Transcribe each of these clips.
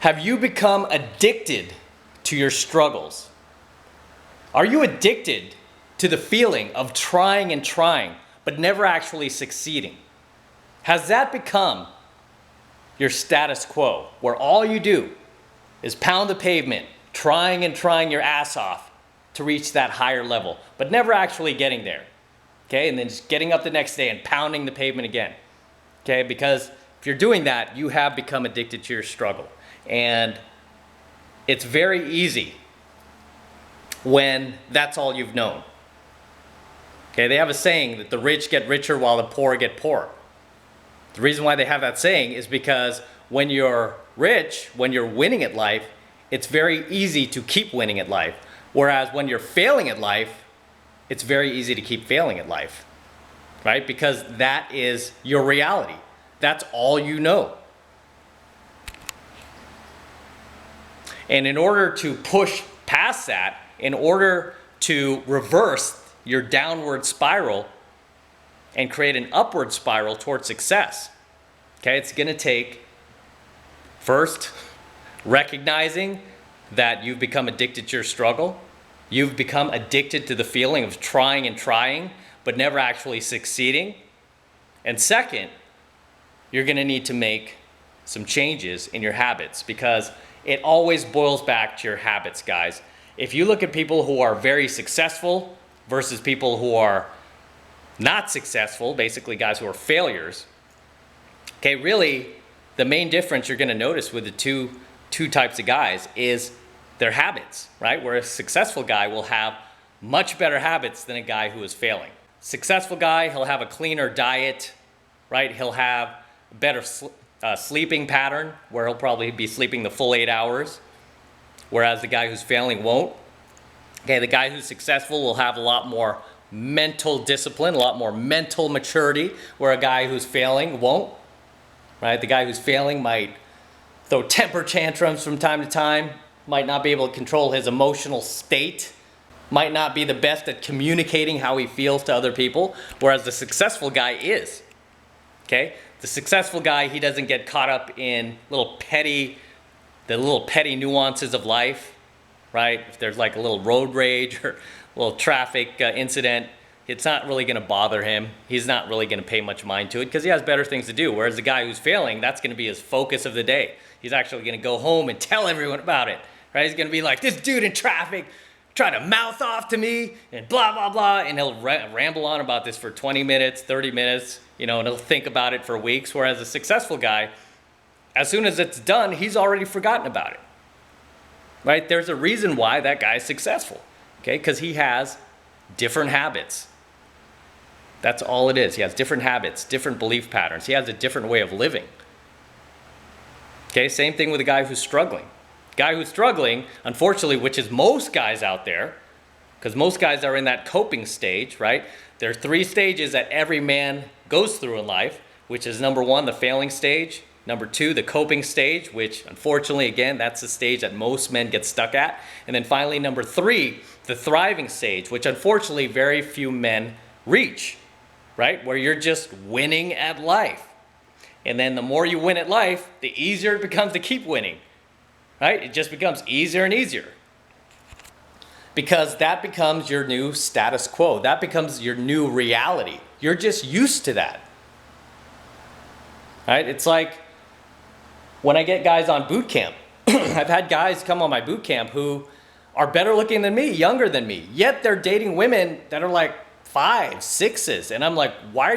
Have you become addicted to your struggles? Are you addicted to the feeling of trying and trying, but never actually succeeding? Has that become your status quo, where all you do is pound the pavement, trying and trying your ass off to reach that higher level, but never actually getting there? Okay, and then just getting up the next day and pounding the pavement again. Okay, because if you're doing that, you have become addicted to your struggle. And it's very easy when that's all you've known. Okay, they have a saying that the rich get richer while the poor get poorer. The reason why they have that saying is because when you're rich, when you're winning at life, it's very easy to keep winning at life. Whereas when you're failing at life, it's very easy to keep failing at life, right? Because that is your reality. That's all you know. And in order to push past that, in order to reverse your downward spiral and create an upward spiral towards success, okay, it's going to take first recognizing that you've become addicted to your struggle. You've become addicted to the feeling of trying and trying, but never actually succeeding. And second, you're going to need to make some changes in your habits, because it always boils back to your habits, guys. If you look at people who are very successful versus people who are not successful, basically guys who are failures, okay, really the main difference you're going to notice with the two types of guys is their habits, right? Where a successful guy will have much better habits than a guy who is failing. Successful guy, he'll have a cleaner diet, right? He'll have a better sleeping pattern where he'll probably be sleeping the full 8 hours, whereas the guy who's failing won't. Okay, the guy who's successful will have a lot more mental discipline, a lot more mental maturity, where a guy who's failing won't, right? The guy who's failing might throw temper tantrums from time to time, might not be able to control his emotional state, might not be the best at communicating how he feels to other people, whereas the successful guy is. Okay? The successful guy, he doesn't get caught up in the little petty nuances of life, right? If there's like a little road rage or a little traffic incident, it's not really going to bother him. He's not really going to pay much mind to it because he has better things to do. Whereas the guy who's failing, that's going to be his focus of the day. He's actually going to go home and tell everyone about it, right? He's going to be like, this dude in traffic trying to mouth off to me and blah, blah, blah. And he'll ramble on about this for 20 minutes, 30 minutes, and he'll think about it for weeks. Whereas a successful guy, as soon as it's done, he's already forgotten about it, right? There's a reason why that guy's successful, okay? Because he has different habits. That's all it is. He has different habits, different belief patterns. He has a different way of living. Okay, same thing with a guy who's struggling. Guy who's struggling, unfortunately, which is most guys out there, because most guys are in that coping stage, right? There are 3 stages that every man goes through in life, which is number 1, the failing stage. Number 2, the coping stage, which unfortunately, again, that's the stage that most men get stuck at. And then finally, number 3, the thriving stage, which unfortunately very few men reach, right? Where you're just winning at life. And then the more you win at life, the easier it becomes to keep winning, right? It just becomes easier and easier. Because that becomes your new status quo. That becomes your new reality. You're just used to that, right? It's like when I get guys on boot camp. I've had guys come on my boot camp who are better looking than me, younger than me, yet they're dating women that are like 5, 6s. And I'm like, why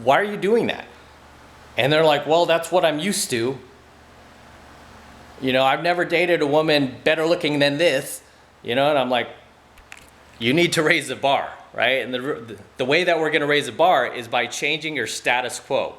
are you doing that? And they're like, well, that's what I'm used to. I've never dated a woman better looking than this, and I'm like, you need to raise the bar, right? And the way that we're going to raise the bar is by changing your status quo.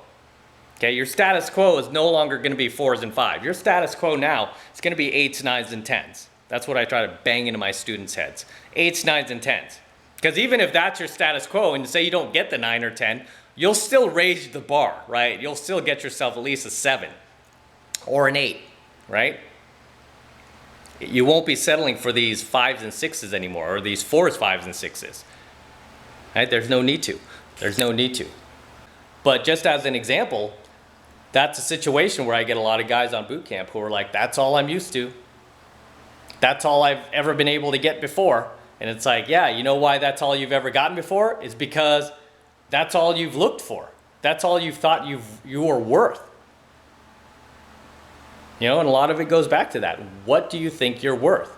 Okay, your status quo is no longer going to be 4s and 5s. Your status quo now is going to be 8s, 9s, and 10s. That's what I try to bang into my students' heads. 8s, 9s, and 10s. Because even if that's your status quo and say you don't get the 9 or 10, you'll still raise the bar, right? You'll still get yourself at least a 7 or an 8, right? You won't be settling for these 5s and 6s anymore, or these 4s, 5s, and 6s. Right? There's no need to. There's no need to. But just as an example, that's a situation where I get a lot of guys on boot camp who are like, that's all I'm used to. That's all I've ever been able to get before. And it's like, yeah, you know why that's all you've ever gotten before? Is because that's all you've looked for. That's all you've thought you were worth. You know, and a lot of it goes back to that. What do you think you're worth?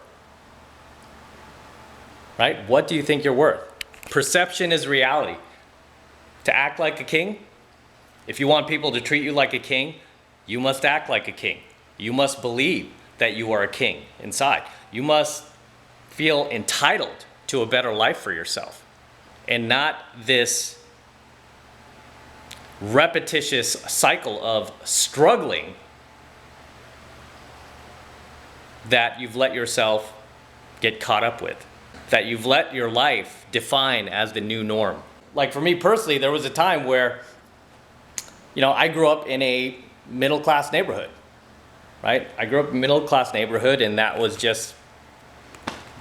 Right? What do you think you're worth? Perception is reality. To act like a king, if you want people to treat you like a king, you must act like a king. You must believe that you are a king inside. You must feel entitled to a better life for yourself, and not this repetitious cycle of struggling that you've let yourself get caught up with, that you've let your life define as the new norm. Like for me personally, there was a time where, you know, I grew up in a middle-class neighborhood, right? I grew up in a middle-class neighborhood, and that was just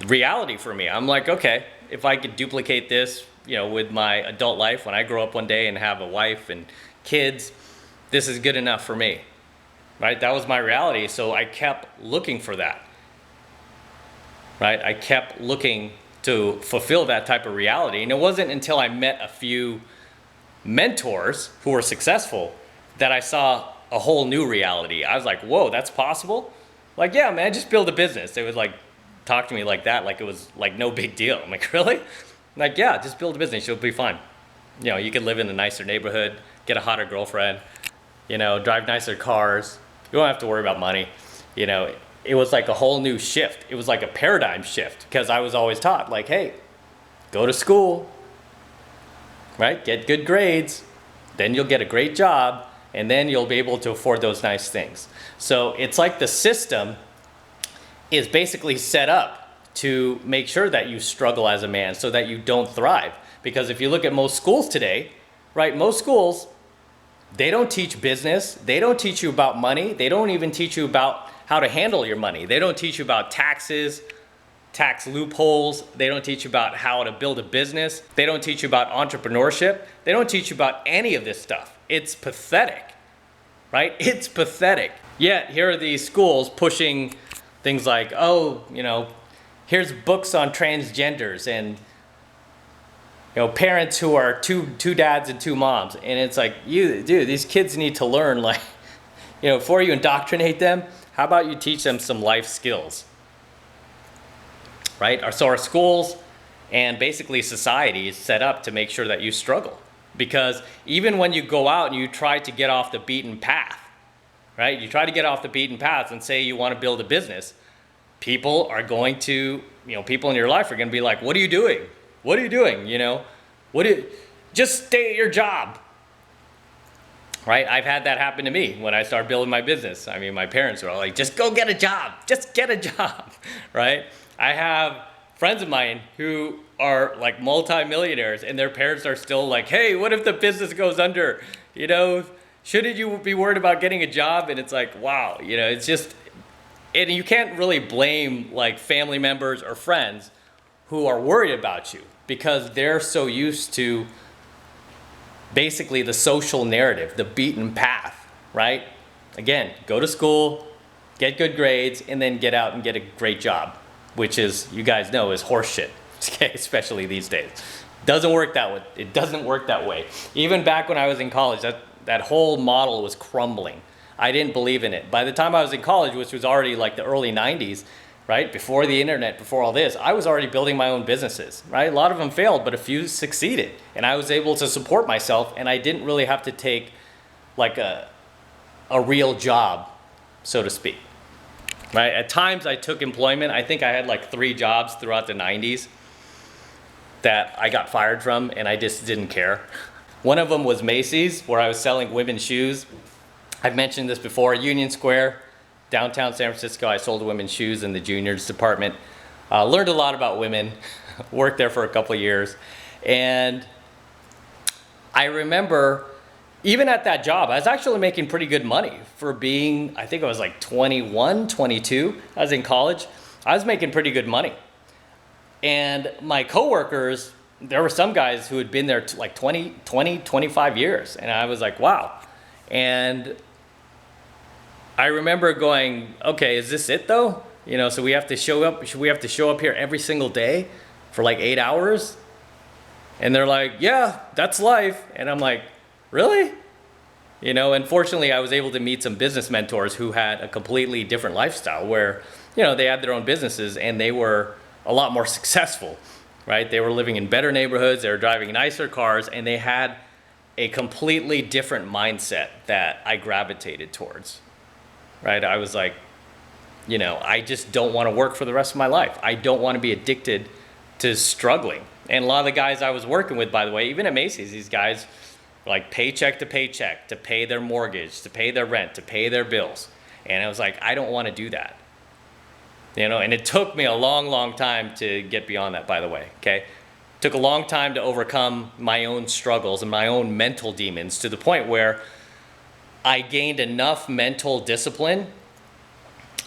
reality for me. I'm like, okay, if I could duplicate this, you know, with my adult life, when I grow up one day and have a wife and kids, this is good enough for me, right? That was my reality, so I kept looking for that, right? I kept looking to fulfill that type of reality, and it wasn't until I met a few mentors who were successful that I saw a whole new reality. I was like, whoa, that's possible? Like, yeah, man, just build a business. They would like talk to me like that, like it was like no big deal. I'm like, really? I'm like, yeah, just build a business, you'll be fine. You know, you could live in a nicer neighborhood, get a hotter girlfriend, you know, drive nicer cars. You don't have to worry about money. You know, it was like a whole new shift. It was like a paradigm shift, because I was always taught like, hey, go to school, right? Get good grades, then you'll get a great job, and then you'll be able to afford those nice things. So it's like the system is basically set up to make sure that you struggle as a man so that you don't thrive. Because if you look at most schools today, right, most schools, they don't teach business, they don't teach you about money, they don't even teach you about how to handle your money. They don't teach you about taxes, tax loopholes, they don't teach you about how to build a business, they don't teach you about entrepreneurship, they don't teach you about any of this stuff. It's pathetic, right? It's pathetic. Yet here are these schools pushing things like, oh, you know, here's books on transgenders, and you know, parents who are two dads and two moms, and it's like, dude, these kids need to learn, like, you know, before you indoctrinate them, how about you teach them some life skills, right? So our schools and basically society is set up to make sure that you struggle, because even when you go out and you try to get off the beaten path, right? You try to get off the beaten path and say you want to build a business, people are going to, you know, people in your life are going to be like, what are you doing? What are you doing? You know, just stay at your job, right? I've had that happen to me when I started building my business. I mean, my parents were all like, just go get a job, just get a job, right? I have friends of mine who are like multi-millionaires, and their parents are still like, hey, what if the business goes under? You know, shouldn't you be worried about getting a job? And it's like, wow, you know, it's just, and you can't really blame like family members or friends who are worried about you, because they're so used to basically the social narrative, the beaten path, right? Again, go to school, get good grades, and then get out and get a great job, which is, you guys know, is horseshit, especially these days. Doesn't work that way. It doesn't work that way. Even back when I was in college, that whole model was crumbling. I didn't believe in it. By the time I was in college, which was already like the early 90s, right? Before the internet, before all this, I was already building my own businesses, right? A lot of them failed, but a few succeeded. And I was able to support myself, and I didn't really have to take like a real job, so to speak, right? At times I took employment. I think I had like 3 jobs throughout the 90s that I got fired from, and I just didn't care. One of them was Macy's, where I was selling women's shoes. I've mentioned this before, Union Square, downtown San Francisco. I sold women's shoes in the juniors department. Learned a lot about women, worked there for a couple of years. And I remember, even at that job, I was actually making pretty good money for being, I think I was like 21, 22. I was in college. I was making pretty good money. And my coworkers, there were some guys who had been there like 20, 25 years. And I was like, wow. And I remember going, okay, is this it though? You know, so we have to show up, should we have to show up here every single day for like 8 hours? And they're like, yeah, that's life. And I'm like, really? You know, and fortunately I was able to meet some business mentors who had a completely different lifestyle where, you know, they had their own businesses and they were a lot more successful, right? They were living in better neighborhoods, they were driving nicer cars, and they had a completely different mindset that I gravitated towards, right? I was like, you know, I just don't want to work for the rest of my life. I don't want to be addicted to struggling. And a lot of the guys I was working with, by the way, even at Macy's, these guys were like paycheck to paycheck to pay their mortgage, to pay their rent, to pay their bills. And I was like, I don't want to do that. You know, and it took me a long, long time to get beyond that, by the way, okay? It took a long time to overcome my own struggles and my own mental demons to the point where I gained enough mental discipline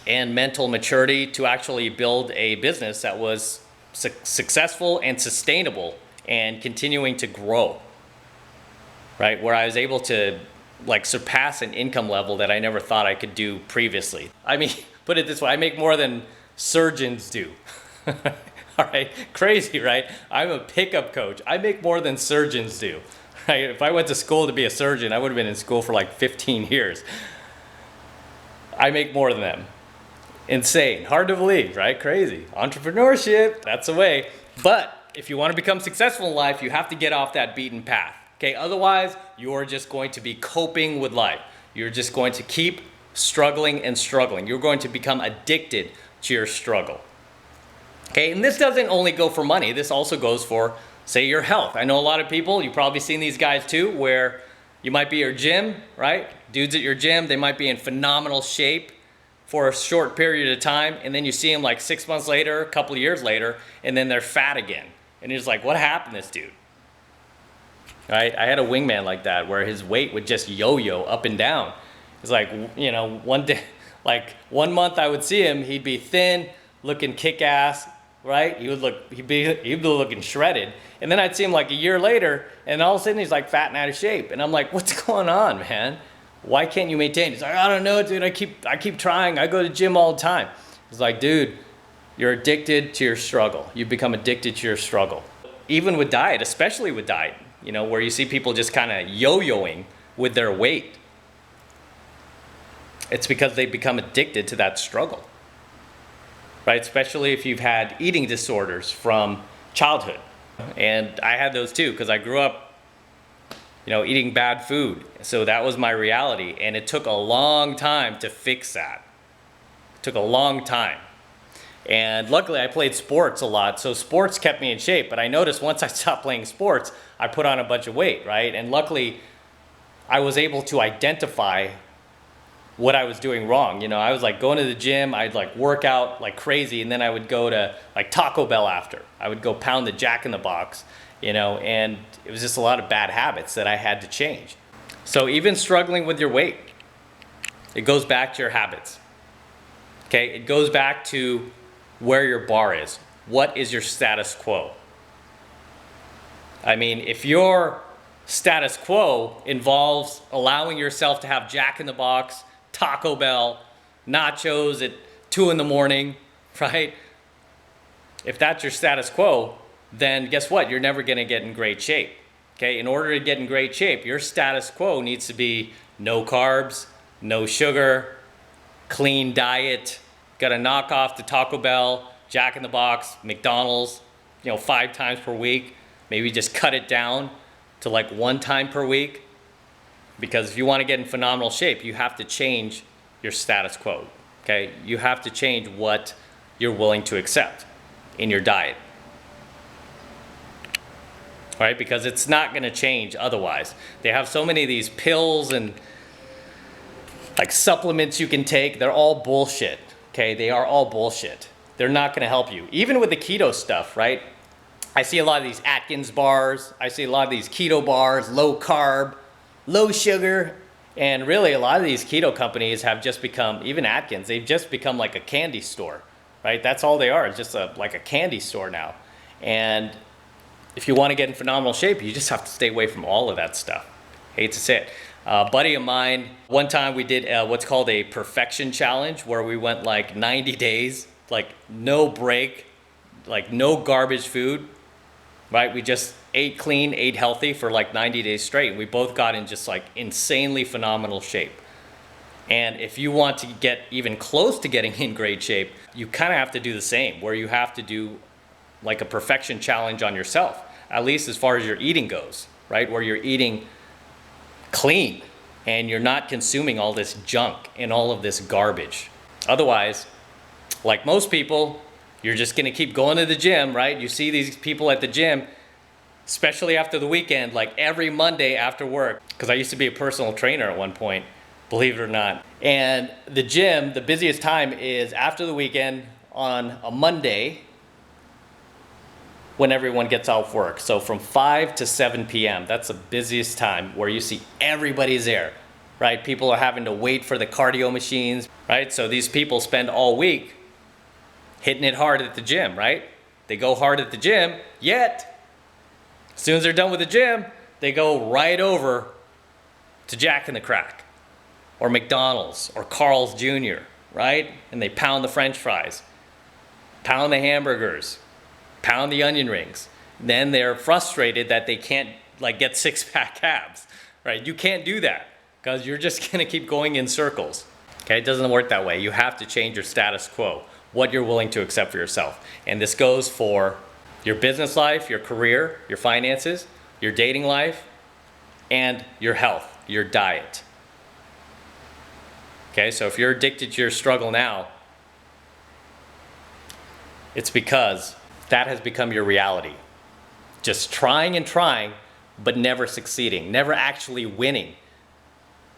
and mental maturity to actually build a business that was successful and sustainable and continuing to grow, right? Where I was able to like surpass an income level that I never thought I could do previously. I mean, put it this way, I make more than surgeons do. All right, crazy, right? I'm a pickup coach. I make more than surgeons do, right? If I went to school to be a surgeon, I would have been in school for like 15 years. I make more than them. Insane, hard to believe, right? Crazy. Entrepreneurship, that's the way. But if you want to become successful in life, you have to get off that beaten path, okay? Otherwise, you're just going to be coping with life. You're just going to keep struggling and struggling. You're going to become addicted to your struggle, okay? And this doesn't only go for money. This also goes for, say, your health. I know a lot of people, you've probably seen these guys too, where you might be at your gym, right? Dudes at your gym, they might be in phenomenal shape for a short period of time, and then you see them like 6 months later, a couple of years later, and then they're fat again. And you're just like, what happened to this dude? Right? I had a wingman like that where his weight would just yo-yo up and down. It's like, you know, one day, like 1 month I would see him, he'd be thin, looking kick-ass, right? He'd be looking shredded. And then I'd see him like a year later, and all of a sudden he's like fat and out of shape. And I'm like, what's going on, man? Why can't you maintain? He's like, I don't know, dude. I keep trying. I go to the gym all the time. It's like, dude, you're addicted to your struggle. You become addicted to your struggle. Even with diet, especially with diet, you know, where you see people just kind of yo-yoing with their weight. It's because they become addicted to that struggle, right? Especially if you've had eating disorders from childhood. And I had those too, because I grew up, you know, eating bad food. So that was my reality. And it took a long time to fix that. It took a long time. And luckily I played sports a lot. So sports kept me in shape. But I noticed once I stopped playing sports, I put on a bunch of weight, right? And luckily I was able to identify what I was doing wrong. You know, I was like going to the gym, I'd like work out like crazy. And then I would go to like Taco Bell after. I would go pound the Jack in the Box, you know, and it was just a lot of bad habits that I had to change. So even struggling with your weight, it goes back to your habits, okay? It goes back to where your bar is. What is your status quo? I mean, if your status quo involves allowing yourself to have Jack in the Box, Taco Bell, nachos at 2 in the morning, right? If that's your status quo, then guess what? You're never gonna get in great shape, okay? In order to get in great shape, your status quo needs to be no carbs, no sugar, clean diet, gotta knock off the Taco Bell, Jack in the Box, McDonald's, you know, 5 times per week. Maybe just cut it down to like 1 time per week. Because if you wanna get in phenomenal shape, you have to change your status quo, okay? You have to change what you're willing to accept in your diet. Right? Because it's not going to change otherwise. They have so many of these pills and like supplements you can take. They're all bullshit. Okay? They are all bullshit. They're not going to help you. Even with the keto stuff, right? I see a lot of these Atkins bars. I see a lot of these keto bars, low carb, low sugar. And really a lot of these keto companies have just become, even Atkins, they've just become like a candy store, right? That's all they are. It's just like a candy store now. And if you want to get in phenomenal shape, you just have to stay away from all of that stuff. Hate to say it. A buddy of mine, one time we did what's called a perfection challenge, where we went like 90 days, like no break, like no garbage food, right? We just ate clean, ate healthy for like 90 days straight. We both got in just like insanely phenomenal shape. And if you want to get even close to getting in great shape, you kind of have to do the same, where you have to do like a perfection challenge on yourself, at least as far as your eating goes, right? Where you're eating clean and you're not consuming all this junk and all of this garbage. Otherwise, like most people, you're just gonna keep going to the gym, right? You see these people at the gym, especially after the weekend, like every Monday after work, because I used to be a personal trainer at one point, believe it or not. And the gym, the busiest time is after the weekend on a Monday when everyone gets off work. So from 5 to 7 p.m., that's the busiest time where you see everybody's there, right? People are having to wait for the cardio machines, right? So these people spend all week hitting it hard at the gym, right? They go hard at the gym, yet as soon as they're done with the gym, they go right over to Jack in the Crack or McDonald's or Carl's Jr., right? And they pound the French fries, pound the hamburgers, pound the onion rings. Then they're frustrated that they can't like get six-pack abs, right? You can't do that because you're just gonna keep going in circles. Okay, it doesn't work that way. You have to change your status quo, what you're willing to accept for yourself. And this goes for your business life, your career, your finances, your dating life, and your health, your diet. Okay, so if you're addicted to your struggle now, it's because that has become your reality. Just trying and trying, but never succeeding, never actually winning,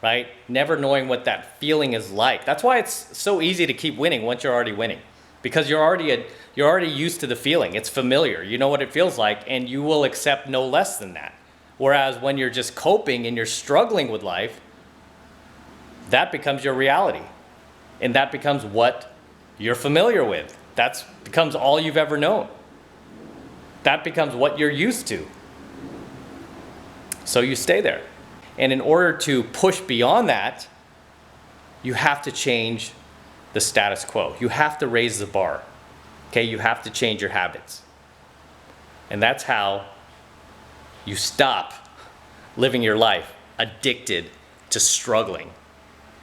right? Never knowing what that feeling is like. That's why it's so easy to keep winning once you're already winning, because you're already used to the feeling. It's familiar. You know what it feels like, and you will accept no less than that. Whereas when you're just coping and you're struggling with life, that becomes your reality, and that becomes what you're familiar with. That becomes all you've ever known. That becomes what you're used to. So you stay there. And in order to push beyond that, you have to change the status quo. You have to raise the bar. Okay, you have to change your habits. And that's how you stop living your life addicted to struggling.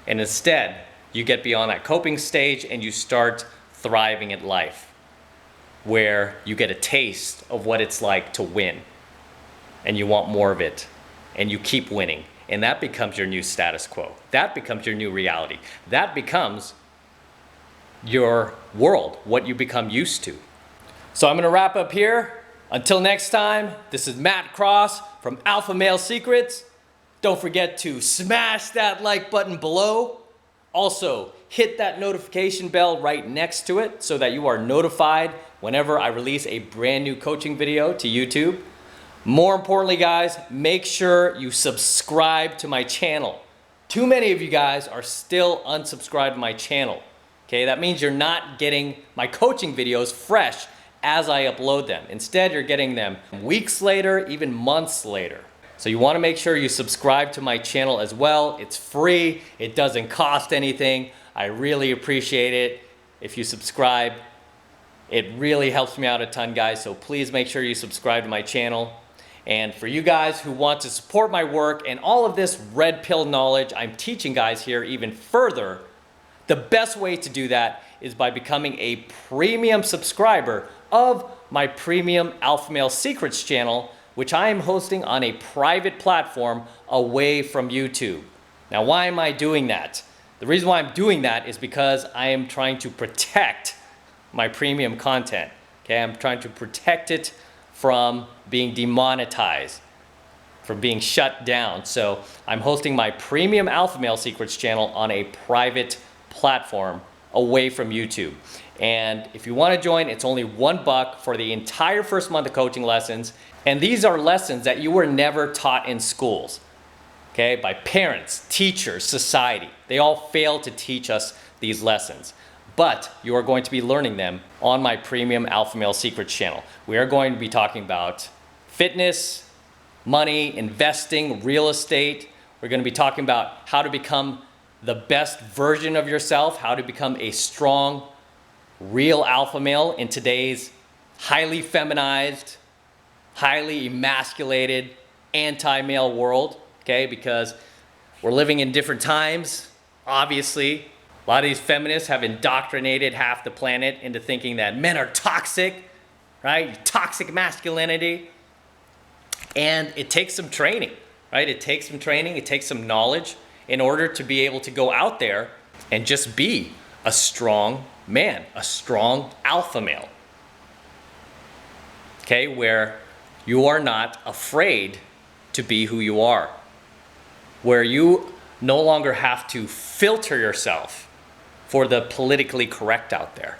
And instead, you get beyond that coping stage and you start thriving at life, where you get a taste of what it's like to win, and you want more of it, and you keep winning. And that becomes your new status quo. That becomes your new reality. That becomes your world, what you become used to. So I'm gonna wrap up here. Until next time, this is Matt Cross from Alpha Male Secrets. Don't forget to smash that like button below. Also, hit that notification bell right next to it so that you are notified whenever I release a brand new coaching video to YouTube. More importantly, guys, make sure you subscribe to my channel. Too many of you guys are still unsubscribed to my channel. Okay, that means you're not getting my coaching videos fresh as I upload them. Instead, you're getting them weeks later, even months later. So you want to make sure you subscribe to my channel as well. It's free. It doesn't cost anything. I really appreciate it if you subscribe. It really helps me out a ton, guys. So please make sure you subscribe to my channel. And for you guys who want to support my work and all of this red pill knowledge I'm teaching guys here even further, the best way to do that is by becoming a premium subscriber of my premium Alpha Male Secrets channel, which I am hosting on a private platform away from YouTube. Now, why am I doing that? The reason why I'm doing that is because I am trying to protect my premium content. Okay, I'm trying to protect it from being demonetized, from being shut down. So I'm hosting my premium Alpha Male Secrets channel on a private platform away from YouTube. And if you want to join, it's only $1 for the entire first month of coaching lessons. And these are lessons that you were never taught in schools, okay, by parents, teachers, society. They all fail to teach us these lessons. But you are going to be learning them on my premium Alpha Male Secrets channel. We are going to be talking about fitness, money, investing, real estate. We're going to be talking about how to become the best version of yourself, how to become a strong, real alpha male in today's highly feminized, highly emasculated, anti-male world, okay? Because we're living in different times, obviously. A lot of these feminists have indoctrinated half the planet into thinking that men are toxic, right? Toxic masculinity. And it takes some training, right? It takes some training, it takes some knowledge in order to be able to go out there and just be a strong man, a strong alpha male. Okay, where you are not afraid to be who you are. Where you no longer have to filter yourself for the politically correct out there.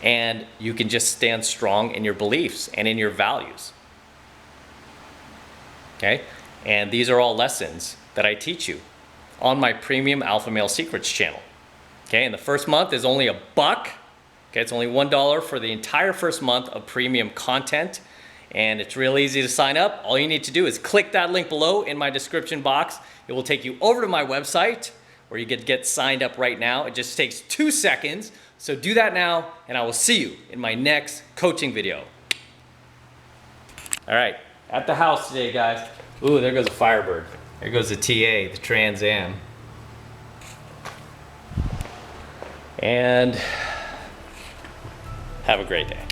And you can just stand strong in your beliefs and in your values. Okay? And these are all lessons that I teach you on my premium Alpha Male Secrets channel. Okay, and the first month is only $1. Okay, it's only $1 for the entire first month of premium content. And it's real easy to sign up. All you need to do is click that link below in my description box. It will take you over to my website where you get signed up right now. It just takes 2 seconds. So do that now, and I will see you in my next coaching video. All right, at the house today, guys. Ooh, there goes a Firebird. There goes the TA, the Trans Am. And have a great day.